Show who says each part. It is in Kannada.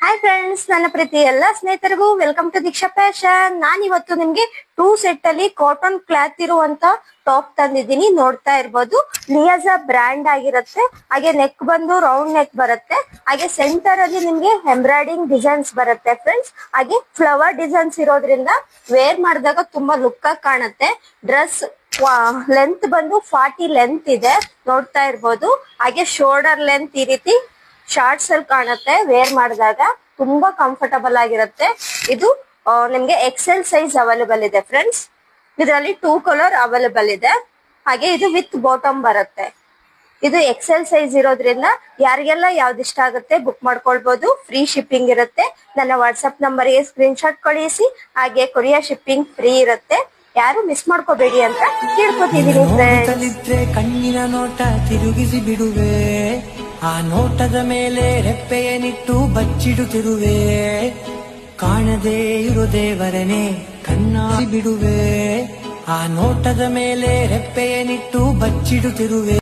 Speaker 1: ಹಾಯ್ ಫ್ರೆಂಡ್ಸ್, ನನ್ನ ಪ್ರೀತಿ ಎಲ್ಲಾ ಸ್ನೇಹಿತರಿಗೂ ವೆಲ್ಕಮ್ ಟು ದೀಕ್ಷಾ ಫ್ಯಾಷನ್. ನಾನ್ ಇವತ್ತು ನಿಮ್ಗೆ 2 ಸೆಟ್ ಅಲ್ಲಿ ಕಾಟನ್ ಕ್ಲಾತ್ ಇರುವಂತ ಟಾಪ್ ತಂದಿದ್ದೀನಿ. ನೋಡ್ತಾ ಇರ್ಬೋದು, ಲಿಯಾಜಾ ಬ್ರ್ಯಾಂಡ್ ಆಗಿರುತ್ತೆ. ಹಾಗೆ ನೆಕ್ ಬಂದು ರೌಂಡ್ ನೆಕ್ ಬರುತ್ತೆ. ಹಾಗೆ ಸೆಂಟರ್ ಅಲ್ಲಿ ನಿಮ್ಗೆ ಎಂಬ್ರಾಯ್ಡಿಂಗ್ ಡಿಸೈನ್ಸ್ ಬರುತ್ತೆ ಫ್ರೆಂಡ್ಸ್. ಹಾಗೆ ಫ್ಲವರ್ ಡಿಸೈನ್ಸ್ ಇರೋದ್ರಿಂದ ವೇರ್ ಮಾಡಿದಾಗ ತುಂಬಾ ಲುಕ್ ಆಗಿ ಕಾಣುತ್ತೆ. ಡ್ರೆಸ್ ಲೆಂತ್ ಬಂದು 40 ಲೆಂತ್ ಇದೆ, ನೋಡ್ತಾ ಇರ್ಬೋದು. ಹಾಗೆ ಶೋಲ್ಡರ್ ಲೆಂತ್ ಈ ರೀತಿ ಶಾರ್ಟ್ಸ್ ಅಲ್ಲಿ ಕಾಣುತ್ತೆ. ವೇರ್ ಮಾಡಿದಾಗ ತುಂಬಾ ಕಂಫರ್ಟಬಲ್ ಆಗಿರುತ್ತೆ. ಇದು ನಿಮ್ಗೆ ಎಕ್ಸೆಲ್ ಸೈಜ್ ಅವೈಲೇಬಲ್ ಇದೆ ಫ್ರೆಂಡ್ಸ್. ಇದರಲ್ಲಿ 2 ಕಲರ್ ಅವೈಲೇಬಲ್ ಇದೆ. ಹಾಗೆ ಇದು ವಿತ್ ಬಾಟಮ್ ಬರುತ್ತೆ. ಇದು ಎಕ್ಸೆಲ್ ಸೈಜ್ ಇರೋದ್ರಿಂದ ಯಾರಿಗೆಲ್ಲ ಯಾವ್ದು ಇಷ್ಟ ಆಗುತ್ತೆ ಬುಕ್ ಮಾಡ್ಕೊಳ್ಬಹುದು. ಫ್ರೀ ಶಿಪ್ಪಿಂಗ್ ಇರುತ್ತೆ. ನನ್ನ ವಾಟ್ಸ್ಆಪ್ ನಂಬರ್ಗೆ ಸ್ಕ್ರೀನ್ ಶಾಟ್ ಕಳಿಸಿ. ಹಾಗೆ ಕೊರಿಯರ್ ಶಿಪ್ಪಿಂಗ್ ಫ್ರೀ ಇರುತ್ತೆ. ಯಾರು ಮಿಸ್ ಮಾಡ್ಕೋಬೇಡಿ ಅಂತ ಕೇಳ್ಕೊತಿದೀನಿ ಫ್ರೆಂಡ್ಸ್.
Speaker 2: ಕಣ್ಣಿನ ನೋಟ ತಿರುಗಿಸಿ ಬಿಡುವೆ, ಆ ನೋಟದ ಮೇಲೆ ರೆಪ್ಪೆಯನಿಟ್ಟು ಬಚ್ಚಿಡುತ್ತಿರುವೆ. ಕಾಣದೇ ಇರೋ ದೇವರನೆ ಕಣ್ಣಾಗಿ ಬಿಡುವೆ, ಆ ನೋಟದ ಮೇಲೆ ರೆಪ್ಪೆಯನಿಟ್ಟು ಬಚ್ಚಿಡುತ್ತಿರುವೆ.